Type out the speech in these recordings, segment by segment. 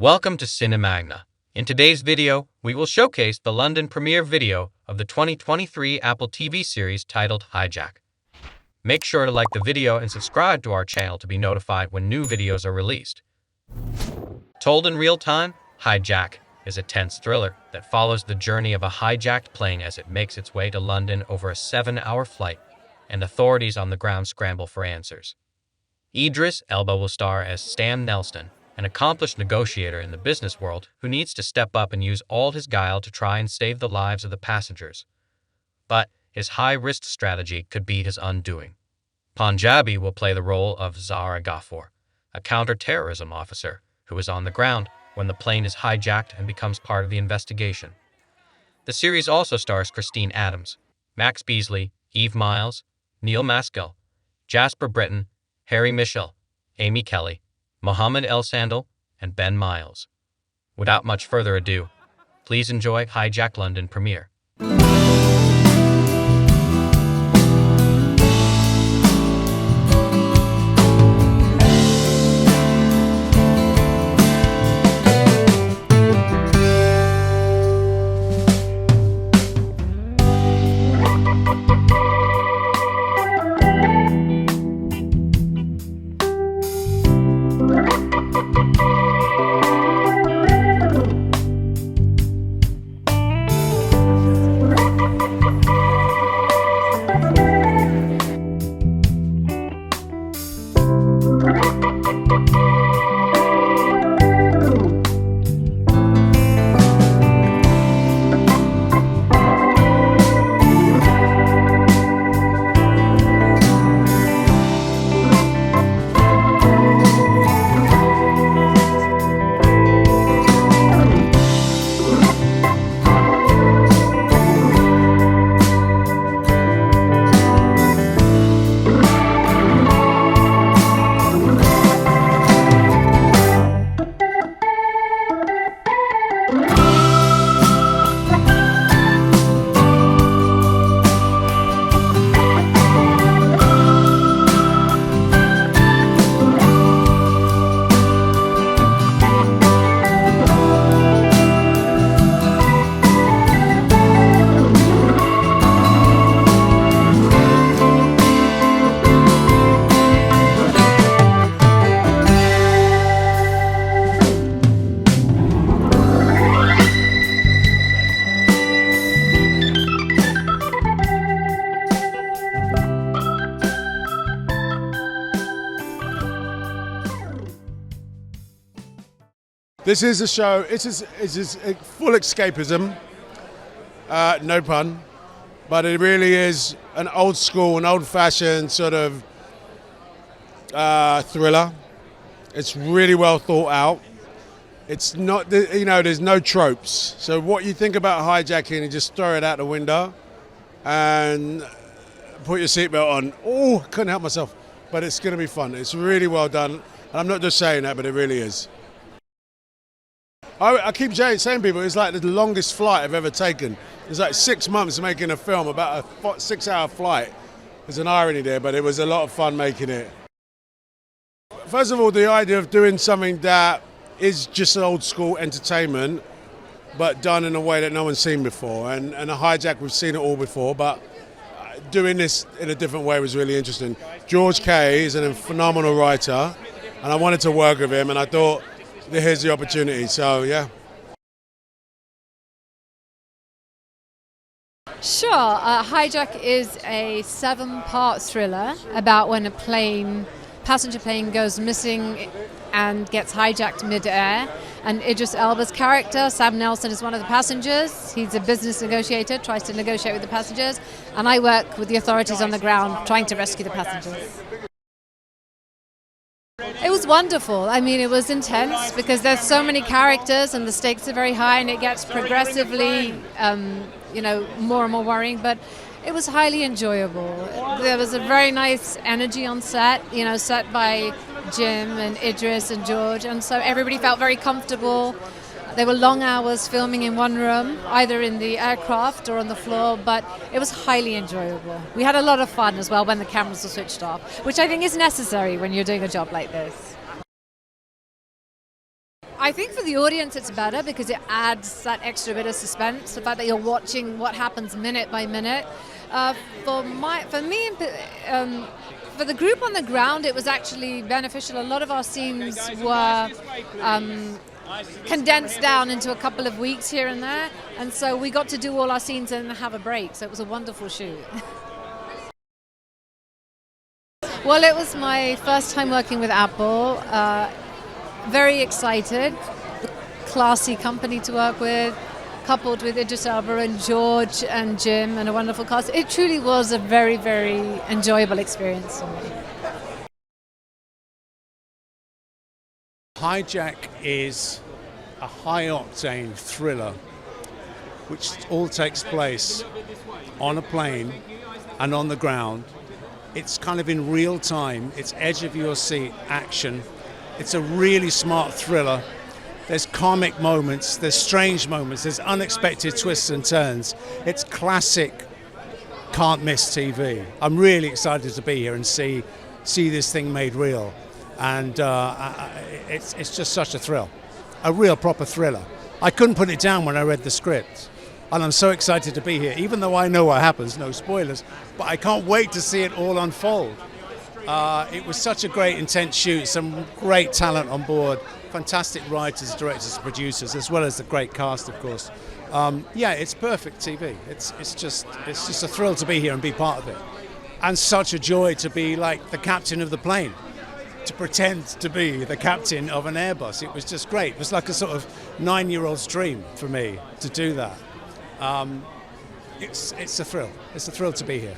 Welcome to Cinemagna. In today's video, we will showcase the London premiere video of the 2023 Apple TV series titled Hijack. Make sure to like the video and subscribe to our channel to be notified when new videos are released. Told in real time, Hijack is a tense thriller that follows the journey of a hijacked plane as it makes its way to London over a 7-hour flight, and authorities on the ground scramble for answers. Idris Elba will star as Stan Nelson, an accomplished negotiator in the business world who needs to step up and use all his guile to try and save the lives of the passengers. But his high-risk strategy could be his undoing. Panjabi will play the role of Zahra Gahfoor, a counter-terrorism officer who is on the ground when the plane is hijacked and becomes part of the investigation. The series also stars Christine Adams, Max Beesley, Myles, Neil Maskell, Jasper Britton, Michell, Aimee Kelly, Mohamed Elsandel, and Myles. Without much further ado, please enjoy Hijack London premiere. This is a show, it's a full escapism, no pun, but it really is an old school, an old-fashioned sort of thriller. It's really well thought out. It's not, there's no tropes. So what you think about hijacking, you just throw it out the window and put your seatbelt on. Oh, couldn't help myself, but it's going to be fun. It's really well done. And I'm not just saying that, but it really is. I keep saying to people, it's like the longest flight I've ever taken. It's like 6 months making a film about a 6-hour flight. There's an irony there, but it was a lot of fun making it. First of all, the idea of doing something that is just old school entertainment, but done in a way that no one's seen before. And a hijack, we've seen it all before, but doing this in a different way was really interesting. George Kay is a phenomenal writer, and I wanted to work with him, and I thought, here's the opportunity, so yeah. Sure. Hijack is a 7-part thriller about when a passenger plane goes missing and gets hijacked mid-air. And Idris Elba's character, Sam Nelson, is one of the passengers. He's a business negotiator, tries to negotiate with the passengers. And I work with the authorities on the ground trying to rescue the passengers. It was wonderful. I mean, it was intense because there's so many characters and the stakes are very high and it gets progressively, more and more worrying. But it was highly enjoyable. There was a very nice energy on set, set by Jim and Idris and George. And so everybody felt very comfortable. There were long hours filming in one room, either in the aircraft or on the floor, but it was highly enjoyable. We had a lot of fun as well when the cameras were switched off, which I think is necessary when you're doing a job like this. I think for the audience it's better because it adds that extra bit of suspense, the fact that you're watching what happens minute by minute. For me, for the group on the ground, it was actually beneficial. A lot of our scenes were condensed down into a couple of weeks here and there, and so we got to do all our scenes and have a break, so it was a wonderful shoot. Well, it was my first time working with Apple. Very excited. Classy company to work with, coupled with Idris Elba and George and Jim and a wonderful cast. It truly was a very, very enjoyable experience for me. Hijack is a high-octane thriller which all takes place on a plane and on the ground. It's kind of in real time, it's edge of your seat action. It's a really smart thriller. There's comic moments, there's strange moments, there's unexpected twists and turns. It's classic can't miss TV. I'm really excited to be here and see this thing made real. And it's just such a thrill, a real proper thriller. I couldn't put it down when I read the script. And I'm so excited to be here, even though I know what happens, no spoilers, but I can't wait to see it all unfold. It was such a great, intense shoot, some great talent on board, fantastic writers, directors, producers, as well as the great cast, of course. Yeah, it's perfect TV. It's just a thrill to be here and be part of it. And such a joy to be like the captain of the plane, to pretend to be the captain of an Airbus. It was just great. It was like a sort of 9-year-old's dream for me to do that. It's a thrill. It's a thrill to be here.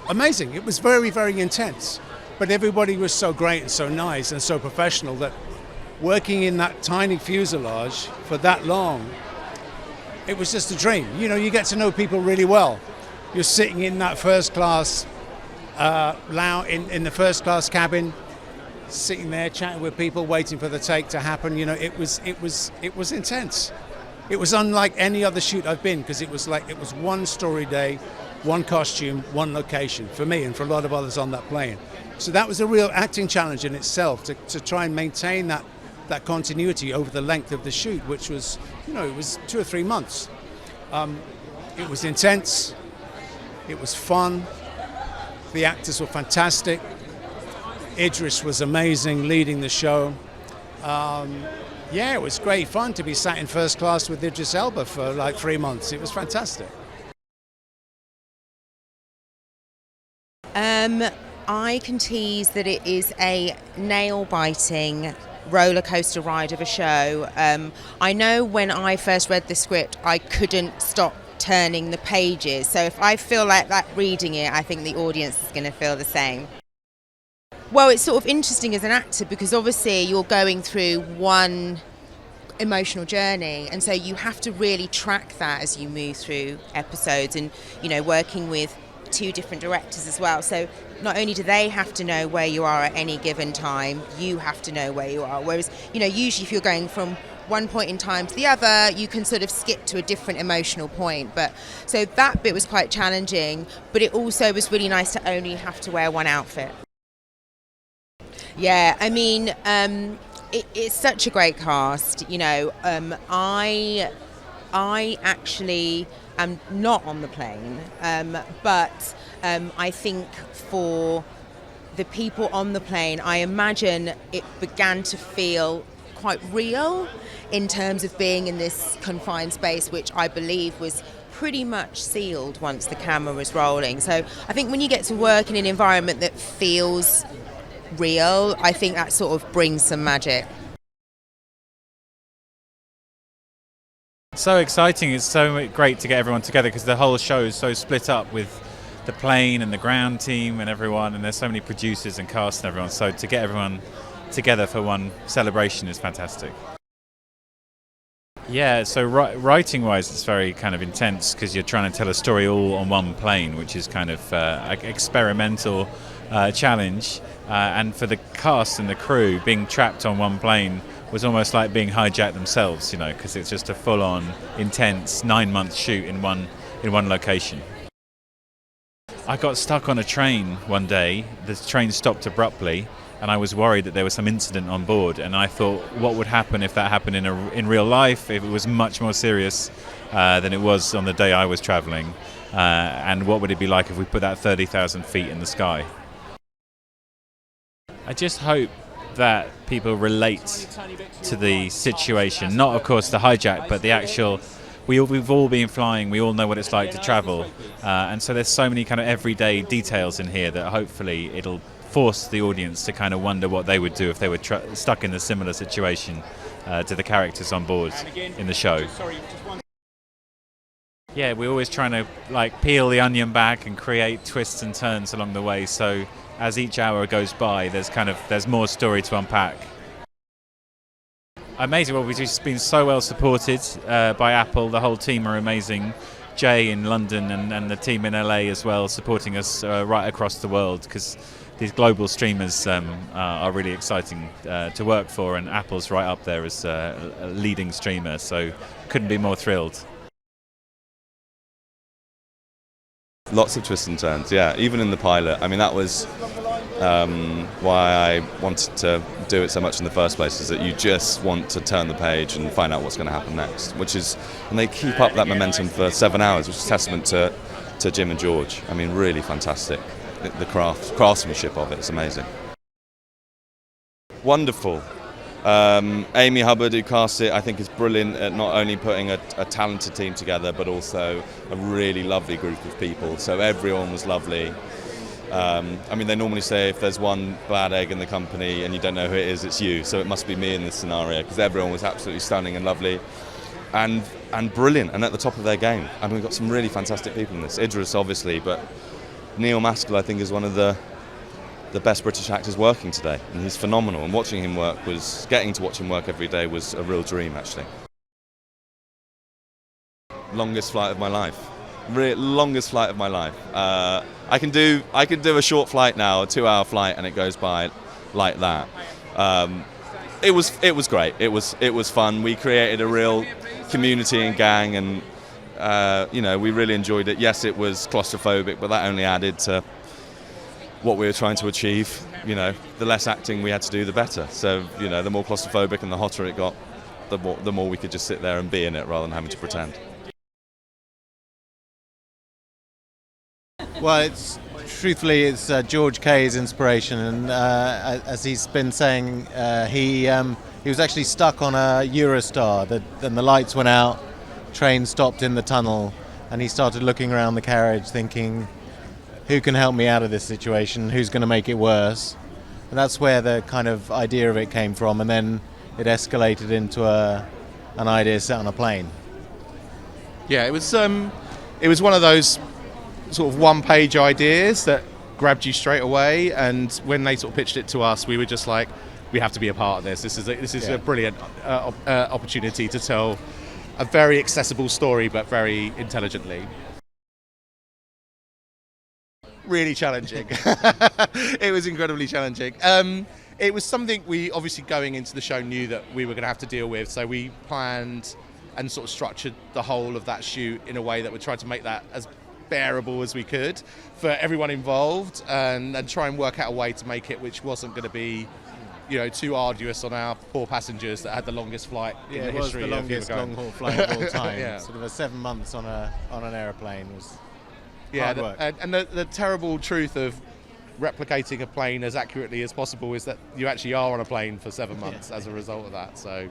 Amazing. It was very, very intense. But everybody was so great and so nice and so professional that working in that tiny fuselage for that long, it was just a dream. You know, you get to know people really well. You're sitting in that first class lounge, in the first class cabin, sitting there chatting with people, waiting for the take to happen. You know, it was intense. It was unlike any other shoot I've been, because it was one story day, one costume, one location for me and for a lot of others on that plane. So that was a real acting challenge in itself to try and maintain that continuity over the length of the shoot, which was, you know, it was 2 or 3 months. It was intense. It was fun. The actors were fantastic. Idris was amazing leading the show. Yeah, it was great fun to be sat in first class with Idris Elba for like 3 months. It was fantastic. I can tease that it is a nail-biting roller coaster ride of a show. I know when I first read the script, I couldn't stop turning the pages. So if I feel like that reading it, I think the audience is going to feel the same. Well, it's sort of interesting as an actor because obviously you're going through one emotional journey, and so you have to really track that as you move through episodes, and, you know, working with 2 different directors as well. So not only do they have to know where you are at any given time, you have to know where you are. Whereas, you know, usually if you're going from one point in time to the other, you can sort of skip to a different emotional point. But so that bit was quite challenging, but it also was really nice to only have to wear one outfit. Yeah, I mean, it's such a great cast. You know, I actually am not on the plane, but I think for the people on the plane, I imagine it began to feel quite real in terms of being in this confined space, which I believe was pretty much sealed once the camera was rolling. So I think when you get to work in an environment that feels real, I think that sort of brings some magic. So exciting. It's so great to get everyone together because the whole show is so split up with the plane and the ground team and everyone, and there's so many producers and cast and everyone, so to get everyone together for one celebration is fantastic. Yeah, so writing wise it's very kind of intense because you're trying to tell a story all on one plane, which is kind of an experimental challenge, and for the cast and the crew, being trapped on one plane was almost like being hijacked themselves, you know, because it's just a full-on intense 9-month shoot in one location. I got stuck on a train one day. The train stopped abruptly, and I was worried that there was some incident on board, and I thought, what would happen if that happened in real life, if it was much more serious than it was on the day I was travelling, and what would it be like if we put that 30,000 feet in the sky? I just hope that people relate to the situation, not of course the hijack, but the actual, we've all been flying, we all know what it's like to travel, and so there's so many kind of everyday details in here that hopefully it'll force the audience to kind of wonder what they would do if they were stuck in a similar situation to the characters on board in the show. Yeah, we're always trying to like peel the onion back and create twists and turns along the way, so as each hour goes by there's more story to unpack. Amazing. Well, we've just been so well supported by Apple. The whole team are amazing. Jay in London and the team in LA as well, supporting us right across the world, because these global streamers are really exciting to work for, and Apple's right up there as a leading streamer, so couldn't be more thrilled. Lots of twists and turns, yeah, even in the pilot. I mean, that was why I wanted to do it so much in the first place, is that you just want to turn the page and find out what's going to happen next, and they keep up that momentum for 7 hours, which is a testament to Jim and George. I mean, really fantastic. The craftsmanship of it is amazing. Wonderful. Amy Hubbard, who cast it, I think is brilliant at not only putting a talented team together, but also a really lovely group of people. So everyone was lovely. I mean, they normally say if there's one bad egg in the company and you don't know who it is, it's you. So it must be me in this scenario, because everyone was absolutely stunning and lovely and brilliant and at the top of their game. I mean, we've got some really fantastic people in this. Idris, obviously, but Neil Maskell, I think, is one of the best British actors working today, and he's phenomenal, and getting to watch him work every day was a real dream, actually. Longest flight of my life. Longest flight of my life. I can do a short flight now, a 2-hour flight, and it goes by like that. It was great. It was fun. We created a real community and gang, and we really enjoyed it. Yes, it was claustrophobic, but that only added to what we were trying to achieve. The less acting we had to do, the better. So, the more claustrophobic and the hotter it got, the more we could just sit there and be in it rather than having to pretend. Well, truthfully, it's George Kay's inspiration, and as he's been saying, he was actually stuck on a Eurostar, and the lights went out, train stopped in the tunnel, and he started looking around the carriage thinking, who can help me out of this situation? Who's going to make it worse? And that's where the kind of idea of it came from, and then it escalated into an idea set on a plane. Yeah, it was one of those sort of one-page ideas that grabbed you straight away, and when they sort of pitched it to us, we were just like, we have to be a part of this. This is a brilliant opportunity to tell a very accessible story, but very intelligently. Really challenging. It was incredibly challenging. It was something we obviously going into the show knew that we were going to have to deal with, so we planned and sort of structured the whole of that shoot in a way that would try to make that as bearable as we could for everyone involved, and try and work out a way to make it which wasn't going to be too arduous on our poor passengers that had the longest flight in the history of the longest long-haul flight of all time. Yeah. Sort of 7 months on an airplane was hard work. And the terrible truth of replicating a plane as accurately as possible is that you actually are on a plane for 7 months as a result of that. So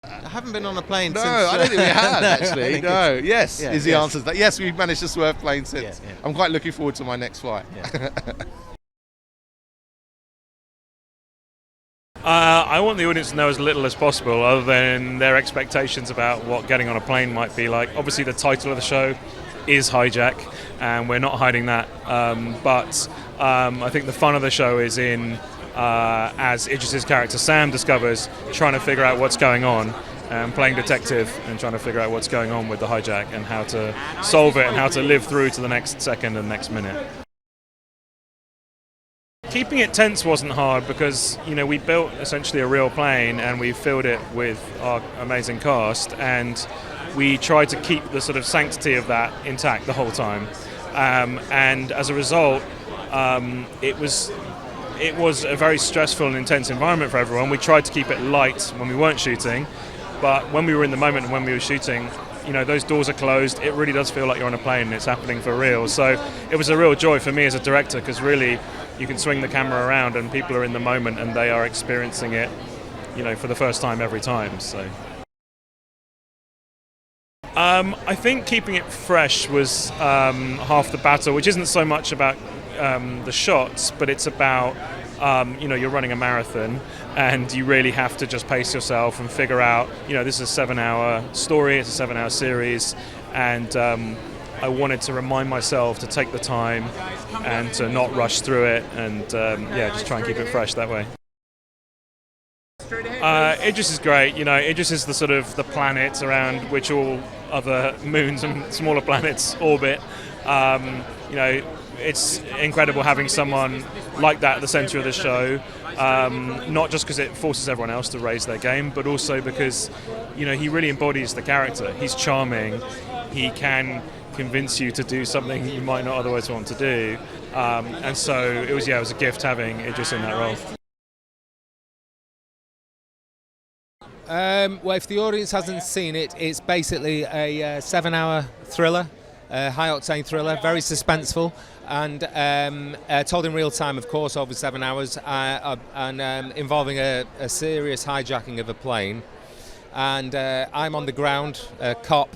I haven't been on a plane since... No, I don't think we have, actually. No, yes, Yeah, is the yes. answer to that. Yes, we've managed to swerve planes since. Yeah. I'm quite looking forward to my next flight. Yeah. I want the audience to know as little as possible, other than their expectations about what getting on a plane might be like. Obviously, the title of the show is Hijack, and we're not hiding that. But I think the fun of the show is in, as Idris's character Sam discovers, trying to figure out what's going on, and playing detective and trying to figure out what's going on with the hijack and how to solve it and how to live through to the next second and next minute. Keeping it tense wasn't hard because, we built essentially a real plane and we filled it with our amazing cast, and we tried to keep the sort of sanctity of that intact the whole time. And as a result, It was a very stressful and intense environment for everyone. We tried to keep it light when we weren't shooting, but when we were in the moment and when we were shooting, those doors are closed. It really does feel like you're on a plane and it's happening for real. So it was a real joy for me as a director, because really you can swing the camera around and people are in the moment and they are experiencing it, for the first time every time. So I think keeping it fresh was half the battle, which isn't so much about the shots, but it's about you're running a marathon and you really have to just pace yourself and figure out, this is a 7-hour story, it's a 7-hour series, and I wanted to remind myself to take the time and to not rush through it, and just try and keep it fresh that way. Idris is great. Idris is the sort of the planet around which all other moons and smaller planets orbit. It's incredible having someone like that at the centre of the show, not just because it forces everyone else to raise their game, but also because, he really embodies the character. He's charming. He can convince you to do something you might not otherwise want to do. And so it was a gift having Idris in that role. Well, if the audience hasn't seen it, it's basically a 7-hour thriller, high-octane thriller, very suspenseful, and told in real time, of course, over 7 hours, and involving a serious hijacking of a plane. And I'm on the ground, a cop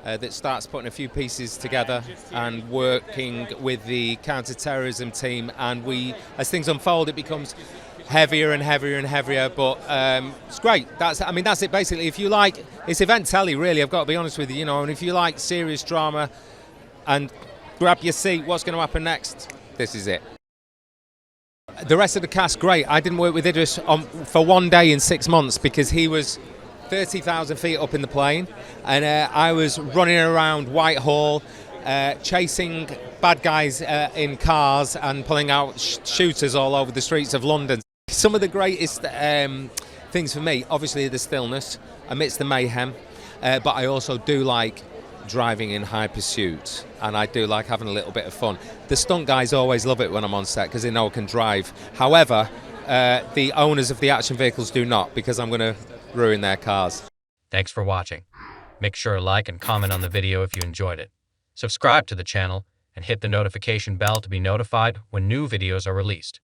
that starts putting a few pieces together and working with the counter-terrorism team, and as things unfold, it becomes heavier and heavier and heavier, but it's great. That's it basically. If you like, it's event telly really, I've got to be honest with you, and if you like serious drama and grab your seat, what's going to happen next? This is it. The rest of the cast, great. I didn't work with Idris for 1 day in 6 months because he was 30,000 feet up in the plane, and I was running around Whitehall, chasing bad guys in cars and pulling out shooters all over the streets of London. Some of the greatest things for me, obviously the stillness amidst the mayhem, but I also do like driving in high pursuit, and I do like having a little bit of fun. The stunt guys always love it when I'm on set because they know I can drive. However, the owners of the action vehicles do not, because I'm going to ruin their cars. Thanks for watching. Make sure to like and comment on the video if you enjoyed it. Subscribe to the channel and hit the notification bell to be notified when new videos are released.